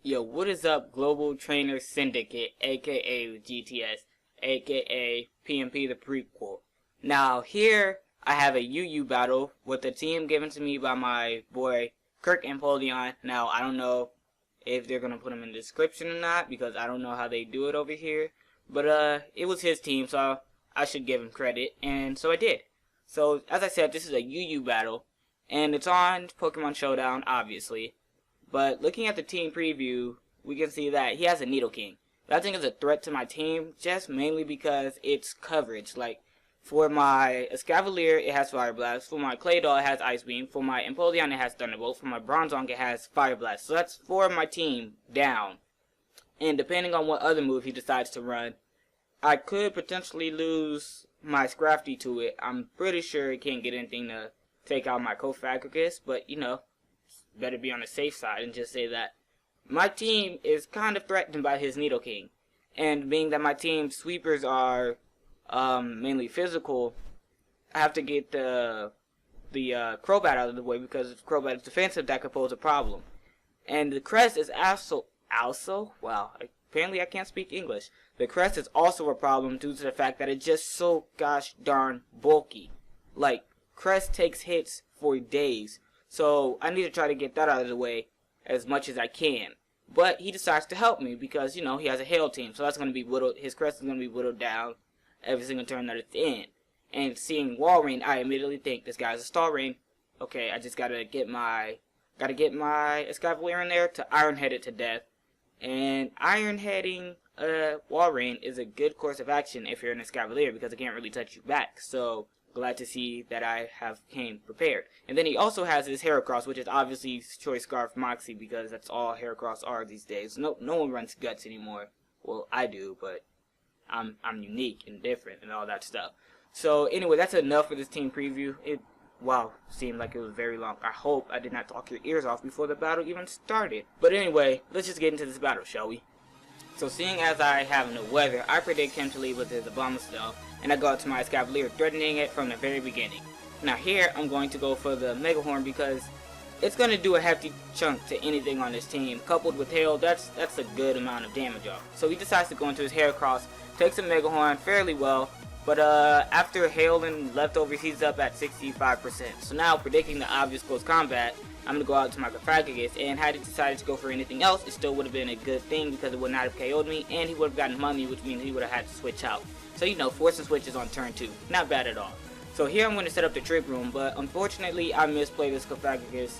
Yo, what is up, Global Trainer Syndicate, aka GTS, aka PMP the prequel. Now, here I have a UU battle with a team given to me by my boy Kirk and Polion. Now, I don't know if they're gonna put him in the description or not because I don't know how they do it over here. But it was his team, so I should give him credit, and so I did. So, as I said, this is a UU battle, and it's on Pokemon Showdown, obviously. But looking at the team preview, we can see that he has a Nidoking. That thing is a threat to my team, just mainly because it's coverage. Like, for my Escavalier, it has Fire Blast. For my Claydol, it has Ice Beam. For my Empoleon, it has Thunderbolt. For my Bronzong, it has Fire Blast. So that's 4 of my team down. And depending on what other move he decides to run, I could potentially lose my Scrafty to it. I'm pretty sure it can't get anything to take out my Cofagrigus, but you know, better be on the safe side and just say that my team is kind of threatened by his Nidoking. And being that my team's sweepers are mainly physical, I have to get the Crobat out of the way because if Crobat is defensive, that could pose a problem. And the Crest is also, wow, apparently I can't speak English. The Crest is also a problem due to the fact that it's just so gosh darn bulky. Like, Crest takes hits for days. So I need to try to get that out of the way as much as I can. But he decides to help me because, you know, he has a Hail team. So that's going to be whittled, his Crest is going to be whittled down every single turn that it's in. And seeing Walrein, I immediately think this guy's a Stalrein. Okay, I just gotta get my Escavalier in there to Iron Head it to death. And Iron Heading Walrein is a good course of action if you're an Escavalier because it can't really touch you back. So glad to see that I came prepared. And then he also has his Heracross, which is obviously Choice Scarf Moxie because that's all Heracross are these days. No one runs Guts anymore. Well, I do, but I'm unique and different and all that stuff. So anyway, that's enough for this team preview. Wow, seemed like it was very long. I hope I did not talk your ears off before the battle even started. But anyway, let's just get into this battle, shall we? So seeing as I have no weather, I predict him to lead with his Abomasnow, and I go out to my Escavalier, threatening it from the very beginning. Now here, I'm going to go for the Mega Horn because it's going to do a hefty chunk to anything on this team. Coupled with Hail, that's a good amount of damage off. So he decides to go into his Heracross, takes a Mega Horn fairly well, but after Hail and Leftovers, he's up at 65%. So now, predicting the obvious close combat, I'm going to go out to my Cofagrigus, and had he decided to go for anything else, it still would have been a good thing because it would not have KO'd me, and he would have gotten Mummy, which means he would have had to switch out. So, you know, forcing switches on turn 2. Not bad at all. So here I'm going to set up the Trick Room, but unfortunately I misplayed this Cofagrigus,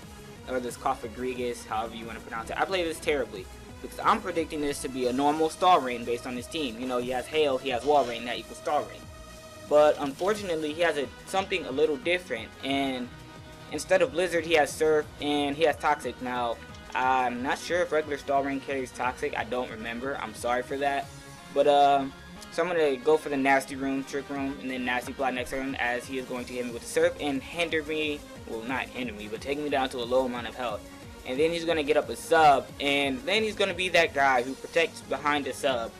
or this Cofagrigus, however you want to pronounce it. I played this terribly, because I'm predicting this to be a normal Stalrein based on his team. You know, he has Hail, he has Walrein, that equals Stalrein. But unfortunately he has something a little different, and instead of Blizzard he has Surf, and he has Toxic. Now, I'm not sure if regular Stalrein carries Toxic, I don't remember, I'm sorry for that. But so I'm going to go for the Nasty Room, Trick Room, and then Nasty Plot next turn, as he is going to hit me with the Surf and hinder me, well not hinder me, but take me down to a low amount of health. And then he's going to get up a sub, and then he's going to be that guy who protects behind the sub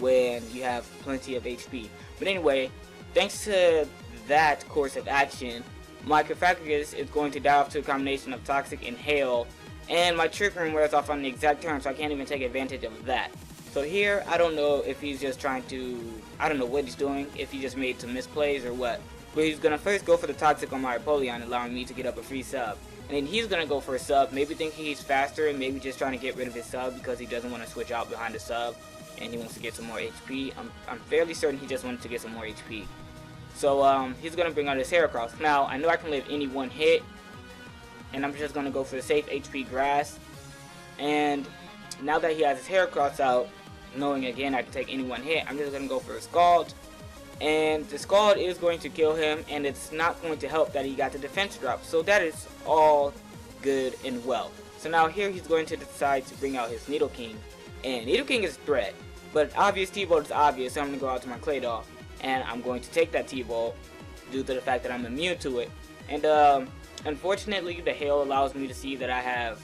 when you have plenty of HP. But anyway, thanks to that course of action, my Cofagrigus is going to die off to a combination of Toxic and Hail, and my Trick Room wears off on the exact turn, so I can't even take advantage of that. So here, I don't know if he's just trying to, I don't know what he's doing, if he just made some misplays or what. But he's going to first go for the Toxic on my Empoleon, allowing me to get up a free sub. And then he's going to go for a sub, maybe thinking he's faster and maybe just trying to get rid of his sub because he doesn't want to switch out behind the sub. And he wants to get some more HP. I'm fairly certain he just wanted to get some more HP. So he's going to bring out his Heracross. Now, I know I can live any one hit, and I'm just going to go for the safe HP Grass. And now that he has his Heracross out, knowing again I can take any one hit, I'm just going to go for a Scald. And the Scald is going to kill him, and it's not going to help that he got the defense drop. So that is all good and well. So now here he's going to decide to bring out his Nidoking. And Nidoking is a threat, but obvious T-Bolt is obvious, so I'm going to go out to my Claydol. And I'm going to take that T-Bolt due to the fact that I'm immune to it. And unfortunately the Hail allows me to see that I have,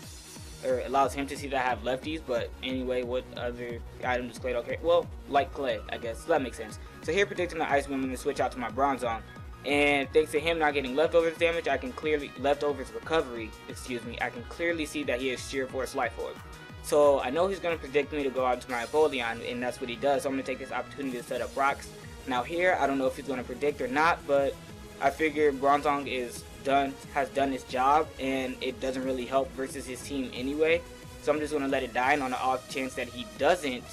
or allows him to see that I have lefties. But anyway, what other item does Claydol carry? Well, like Clay, I guess. So that makes sense. So here, predicting the Ice Beam, I'm going to switch out to my Bronzong. And thanks to him not getting leftovers damage, I can clearly, leftovers recovery, excuse me, I can clearly see that he has Sheer Force Life Orb. So I know he's going to predict me to go out to my Empoleon, and that's what he does. So I'm going to take this opportunity to set up rocks. Now here, I don't know if he's going to predict or not, but I figure Bronzong has done his job, and it doesn't really help versus his team anyway. So I'm just going to let it die, and on the off chance that he doesn't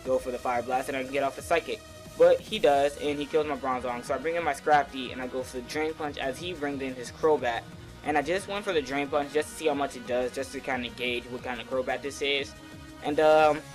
go for the Fire Blast, and I can get off a Psychic. But he does, and he kills my Bronzong. So I bring in my Scrafty, and I go for the Drain Punch as he brings in his Crobat. And I just went for the Drain Punch just to see how much it does, just to kind of gauge what kind of Crobat this is. And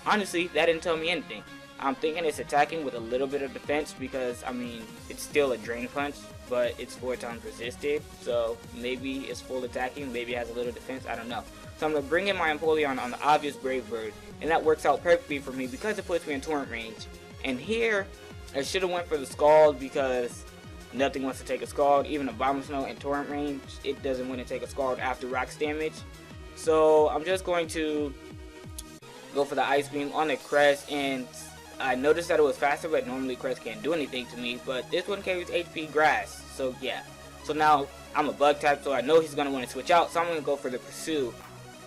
honestly, that didn't tell me anything. I'm thinking it's attacking with a little bit of defense because, I mean, it's still a Drain Punch, but it's 4 times resisted. So maybe it's full attacking, maybe it has a little defense, I don't know. So I'm going to bring in my Empoleon on the obvious Brave Bird, and that works out perfectly for me because it puts me in Torrent range. And here, I should have went for the Scald because nothing wants to take a Scald. Even a Abomasnow in Torrent range, it doesn't want to take a Scald after Rocks damage. So I'm just going to go for the Ice Beam on the Crest, and I noticed that it was faster, but normally Crest can't do anything to me. But this one carries HP Grass, so yeah. So now I'm a Bug type, so I know he's going to want to switch out, so I'm going to go for the Pursue.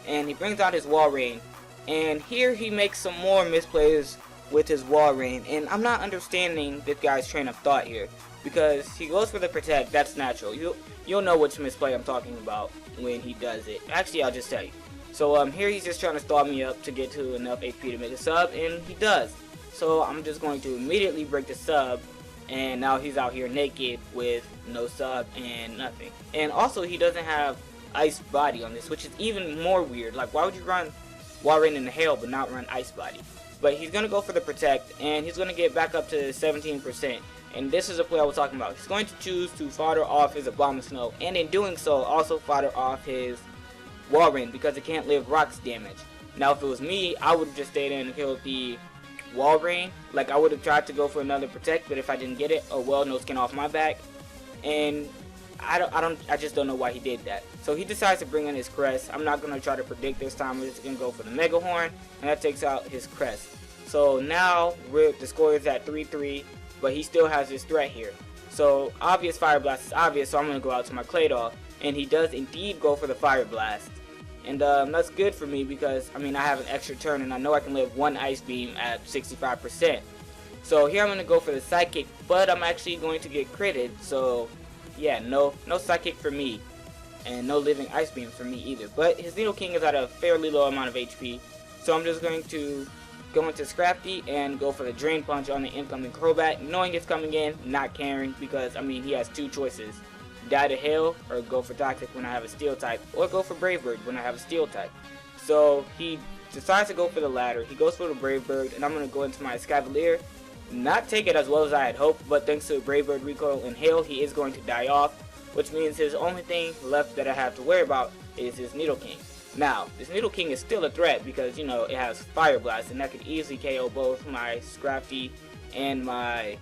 And he brings out his Walrein, and here he makes some more misplays with his Walrein, and I'm not understanding this guy's train of thought here, because he goes for the Protect. That's natural. You'll know which misplay I'm talking about when he does it. Actually, I'll just tell you. So here he's just trying to stall me up to get to enough HP to make a sub, and he does. So I'm just going to immediately break the sub, and now he's out here naked with no sub and nothing. And also he doesn't have Ice Body on this, which is even more weird. Like, why would you run Walrein in the Hail but not run Ice Body? But he's going to go for the Protect, and he's going to get back up to 17%. And this is a play I was talking about. He's going to choose to fodder off his Abomasnow, and in doing so, also fodder off his Walrein, because it can't live Rocks damage. Now, if it was me, I would have just stayed in and killed the Walrein. Like, I would have tried to go for another Protect, but if I didn't get it, oh well, no skin off my back. And I just don't know why he did that. So he decides to bring in his Crest. I'm not going to try to predict this time. We're just going to go for the Mega Horn, and that takes out his Crest. So now the score is at 3-3, but he still has his threat here. So obvious Fire Blast is obvious, so I'm going to go out to my Claydol, and he does indeed go for the Fire Blast. And that's good for me because, I mean, I have an extra turn, and I know I can live one Ice Beam at 65%. So here I'm going to go for the Psychic, but I'm actually going to get critted, so yeah, no Psychic for me, and no living Ice Beam for me either. But his Nidoking is at a fairly low amount of HP, so I'm just going to go into Scrafty and go for the Drain Punch on the incoming Crobat, knowing it's coming in, not caring, because, I mean, he has two choices. Die to Hail, or go for Toxic when I have a Steel type, or go for Brave Bird when I have a Steel type. So he decides to go for the latter. He goes for the Brave Bird, and I'm going to go into my Escavalier. Not take it as well as I had hoped, but thanks to Brave Bird Recoil and Hail, he is going to die off, which means his only thing left that I have to worry about is his Nidoking. Now, this Nidoking is still a threat because, you know, it has Fire Blast, and that could easily KO both my Scrafty and my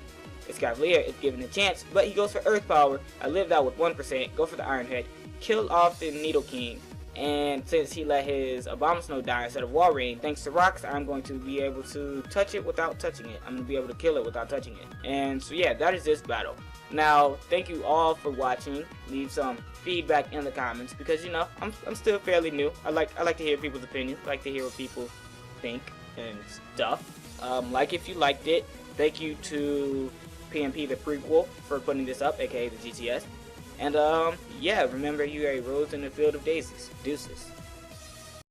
Escavalier if given a chance, but he goes for Earth Power. I lived out with 1%, go for the Iron Head, kill off the Nidoking, and since he let his Abomasnow die instead of Walrein, thanks to Rocks, I'm going to be able to touch it without touching it. I'm going to be able to kill it without touching it. And so yeah, that is this battle. Now, thank you all for watching. Leave some feedback in the comments because, you know, I'm still fairly new. I like to hear people's opinions. I like to hear what people think and stuff. Like if you liked it. Thank you to PMP the Prequel for putting this up, aka the GTS. And yeah, remember, you are a rose in the field of daisies. Deuces.